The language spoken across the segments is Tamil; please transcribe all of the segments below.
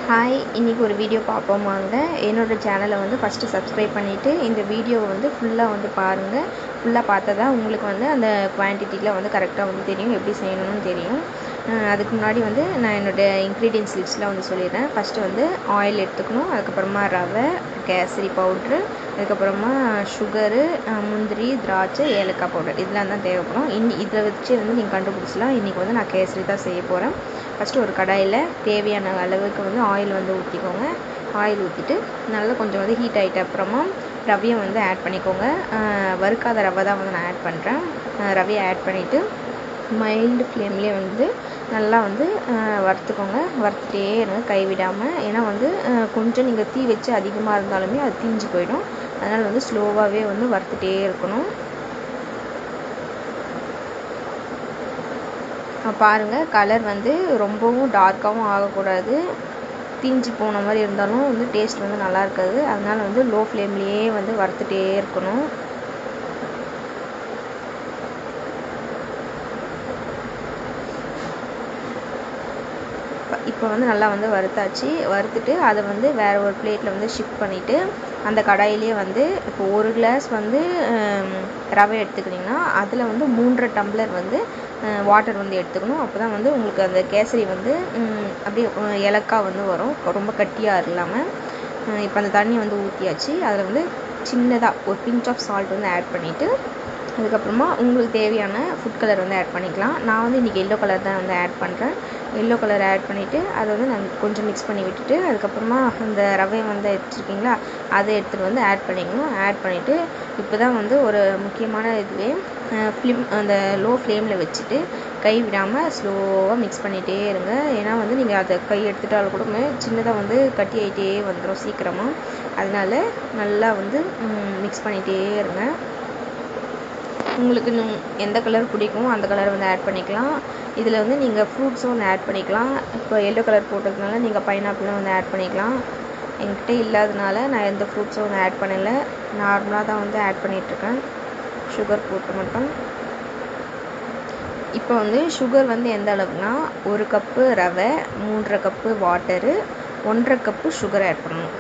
ஹாய், இன்றைக்கி ஒரு வீடியோ பார்ப்போம் வாங்க. என்னோடய சேனலை வந்து ஃபஸ்ட்டு சப்ஸ்கிரைப் பண்ணிவிட்டு இந்த வீடியோவை வந்து ஃபுல்லாக வந்து பாருங்கள். ஃபுல்லாக பார்த்தா தான் உங்களுக்கு வந்து அந்த குவான்டிட்டியில் வந்து கரெக்டாக வந்து தெரியும், எப்படி செய்யணும்னு தெரியும். அதுக்கு முன்னாடி வந்து நான் என்னோடய இன்க்ரீடியன்ஸ் லிஸ்ட்லாம் வந்து சொல்லிடுறேன். ஃபஸ்ட்டு வந்து ஆயில் எடுத்துக்கணும், அதுக்கப்புறமா ரவை, கேசரி பவுட்ரு, அதுக்கப்புறமா சுகரு, முந்திரி, திராட்சை, ஏலக்காய் பவுடர் இதெல்லாம் தான் தேவைப்படும். இதை வச்சு வந்து நீங்கள் கண்டுபிடிச்சலாம். இன்றைக்கி வந்து நான் கேசரி தான் செய்ய போகிறேன். ஃபஸ்ட்டு ஒரு கடாயில் தேவையான அளவுக்கு வந்து ஆயில் வந்து ஊற்றிக்கோங்க. ஆயில் ஊற்றிட்டு நல்லா கொஞ்சம் வந்து ஹீட் ஆகிட்ட அப்புறமா ரவையை வந்து ஆட் பண்ணிக்கோங்க. வறுக்காத ரவை தான் வந்து நான் ஆட் பண்ணுறேன். ரவையை ஆட் பண்ணிவிட்டு மைல்டு ஃப்ளேம்லேயே வந்து நல்லா வந்து வறுத்துக்கோங்க. வறுத்துட்டே இருங்க கைவிடாமல். ஏன்னா வந்து கொஞ்சம் நீங்கள் தீ வச்சு அதிகமாக இருந்தாலுமே அது தீஞ்சு போயிடும். அதனால் வந்து ஸ்லோவாகவே வந்து வறுத்துட்டே இருக்கணும். பாருங்கள், கலர் வந்து ரொம்பவும் டார்க்காகவும் ஆகக்கூடாது, தீஞ்சு போன மாதிரி இருந்தாலும் வந்து டேஸ்ட் வந்து நல்லா இருக்காது. அதனால் வந்து லோ ஃப்ளேம்லேயே வந்து வறுத்துட்டே இருக்கணும். இப்போ வந்து நல்லா வந்து வறுத்தாச்சு. வறுத்துட்டு அதை வந்து வேறு ஒரு பிளேட்டில் வந்து ஷிஃப்ட் பண்ணிவிட்டு அந்த கடாயிலே வந்து இப்போ 1 கிளாஸ் வந்து ரவை எடுத்துக்கிட்டிங்கன்னா அதில் வந்து 3.5 டம்ளர் வந்து வாட்டர் வந்து எடுத்துக்கணும். அப்போ தான் வந்து உங்களுக்கு அந்த கேசரி வந்து அப்படியே ஏலக்காய் வந்து வரும், ரொம்ப கட்டியாக இல்லாமல். இப்போ அந்த தண்ணி வந்து ஊற்றியாச்சு. அதில் வந்து சின்னதாக ஒரு பிஞ்ச் ஆஃப் சால்ட் வந்து ஆட் பண்ணிவிட்டு அதுக்கப்புறமா உங்களுக்கு தேவையான ஃபுட் கலர் வந்து ஆட் பண்ணிக்கலாம். நான் வந்து இன்றைக்கி எல்லோ கலர் தான் வந்து ஆட் பண்ணுறேன். எல்லோ கலர் ஆட் பண்ணிவிட்டு அதை வந்து நான் கொஞ்சம் மிக்ஸ் பண்ணி விட்டுட்டு அதுக்கப்புறமா அந்த ரவையை வந்து எடுத்துருக்கீங்களா அதை எடுத்துகிட்டு வந்து ஆட் பண்ணிக்கணும். ஆட் பண்ணிவிட்டு இப்போ தான் வந்து ஒரு முக்கியமான இதுவே அந்த லோ ஃப்ளேமில் வச்சுட்டு கை விடாமல் ஸ்லோவாக மிக்ஸ் பண்ணிகிட்டே இருங்க. ஏன்னா வந்து நீங்கள் அதை கை எடுத்துட்டாலும் கூட சின்னதாக வந்து கட்டி ஆகிட்டே வந்துடும் சீக்கிரமாக. அதனால் நல்லா வந்து மிக்ஸ் பண்ணிகிட்டே இருங்க. உங்களுக்கு எந்த கலர் பிடிக்குமோ அந்த கலரை வந்து ஆட் பண்ணிக்கலாம். இதில் வந்து நீங்கள் ஃப்ரூட்ஸும் வந்து ஆட் பண்ணிக்கலாம். இப்போ எல்லோ கலர் போட்டதுனால நீங்கள் பைனாப்பிளும் வந்து ஆட் பண்ணிக்கலாம். என்கிட்ட இல்லாதனால நான் எந்த ஃப்ரூட்ஸும் வந்து ஆட் பண்ணலை, நார்மலாக தான் வந்து ஆட் பண்ணிகிட்ருக்கேன், சுகர் போட்டு மட்டும். இப்போ வந்து சுகர் வந்து எந்த அளவுக்குனா 1 கப்பு ரவை, 3.5 cup water, 1.5 cup sugar add பண்ணணும்.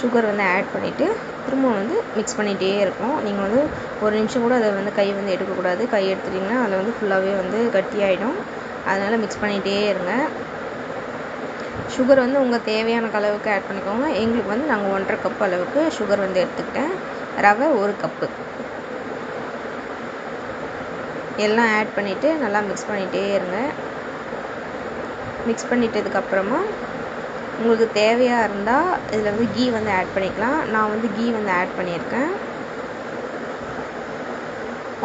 சுகர் வந்து ஆட் பண்ணிவிட்டு திரும்ப வந்து மிக்ஸ் பண்ணிகிட்டே இருக்கணும். நீங்கள் வந்து ஒரு நிமிஷம் கூட அதை வந்து கை வந்து எடுக்கக்கூடாது. கை எடுத்துட்டிங்கன்னா அதில் வந்து ஃபுல்லாகவே வந்து கட்டியாகிடும். அதனால் மிக்ஸ் பண்ணிகிட்டே இருங்க. சுகர் வந்து உங்கள் தேவையான அளவுக்கு ஆட் பண்ணிக்கோங்க. எங்களுக்கு வந்து நாங்கள் 1.5 கப் அளவுக்கு சுகர் வந்து எடுத்துக்கிட்டேன். ரவை 1 கப்பு எல்லாம் ஆட் பண்ணிவிட்டு நல்லா மிக்ஸ் பண்ணிகிட்டே இருங்க. மிக்ஸ் பண்ணிட்டதுக்கப்புறமா உங்களுக்கு தேவையாக இருந்தால் இதில் வந்து கீ வந்து ஆட் பண்ணிக்கலாம். நான் வந்து கீ வந்து ஆட் பண்ணியிருக்கேன்.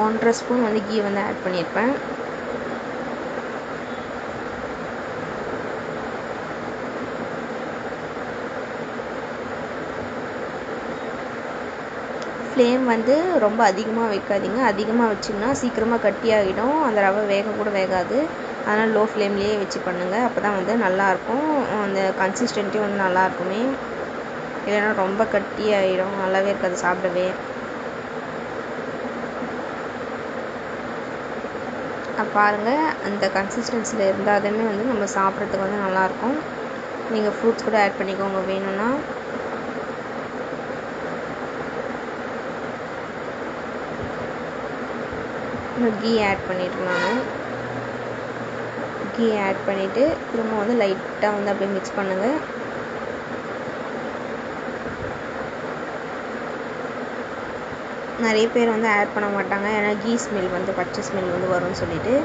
1.5 ஸ்பூன் வந்து கீ வந்து ஆட் பண்ணியிருப்பேன். ஃப்ளேம் வந்து ரொம்ப அதிகமாக வைக்காதீங்க. அதிகமாக வச்சிங்கன்னா சீக்கிரமாக கட்டி ஆகிடும், அந்த ரவை வேக கூட வேகாது. அதனால் லோ ஃப்ளேம்லேயே வச்சு பண்ணுங்கள். அப்போ தான் வந்து நல்லாயிருக்கும், அந்த கன்சிஸ்டன்ட்டும் வந்து நல்லாயிருக்குமே. இல்லைன்னா ரொம்ப கட்டி ஆகிடும், நல்லாவே இருக்காது சாப்பிடவே. பாருங்கள், அந்த கன்சிஸ்டன்சியில் இருந்தாலுமே வந்து நம்ம சாப்பிட்றதுக்கு வந்து நல்லாயிருக்கும். நீங்கள் ஃப்ரூட்ஸ் கூட ஆட் பண்ணிக்கோங்க வேணும்னா. கீ ஆட் பண்ணியிருக்கேன் நான். கீ ஆட் பண்ணிவிட்டு திரும்ப வந்து லைட்டாக வந்து அப்படியே மிக்ஸ் பண்ணுங்கள். நிறைய பேர் வந்து ஆட் பண்ண மாட்டாங்க, ஏன்னா கீ ஸ்மெல் வந்து பச்சை ஸ்மெல் வந்து வரும்னு சொல்லிட்டு.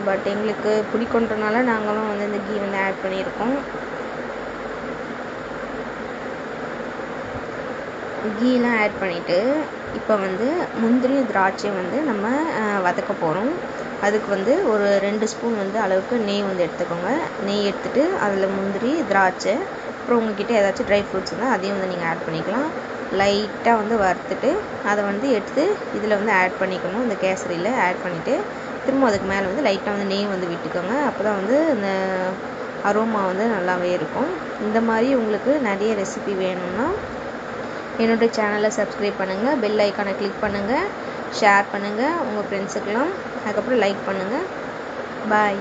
பட் எங்களுக்கு பிடிக்குன்றனால நாங்களும் வந்து இந்த கீ வந்து ஆட் பண்ணியிருக்கோம். கீலாம் ஆட் பண்ணிவிட்டு இப்போ வந்து முந்திரி திராட்சை வந்து நம்ம வதக்க போகிறோம். அதுக்கு வந்து ஒரு 2 ஸ்பூன் வந்து அளவுக்கு நெய் வந்து எடுத்துக்கோங்க. நெய் எடுத்துகிட்டு அதில் முந்திரி, திராட்சை, அப்புறம் உங்கள்கிட்ட ஏதாச்சும் ட்ரை ஃப்ரூட்ஸ் இருந்தால் அதையும் வந்து நீங்கள் ஆட் பண்ணிக்கலாம். லைட்டாக வந்து வறுத்துட்டு அதை வந்து எடுத்து இதில் வந்து ஆட் பண்ணிக்கணும். இந்த கேசரியில் ஆட் பண்ணிவிட்டு திரும்ப அதுக்கு மேலே வந்து லைட்டாக வந்து நெய் வந்து விட்டுக்கோங்க. அப்போ தான் வந்து இந்த அரோமா வந்து நல்லாவே இருக்கும். இந்த மாதிரி உங்களுக்கு நிறைய ரெசிபி வேணும்னா என்னோடய சேனலை சப்ஸ்கிரைப் பண்ணுங்கள், பெல் ஐக்கானை கிளிக் பண்ணுங்கள், ஷேர் பண்ணுங்கள் உங்கள் ஃப்ரெண்ட்ஸுக்கெல்லாம், அதுக்கப்புறம் லைக் பண்ணுங்கள். பாய்.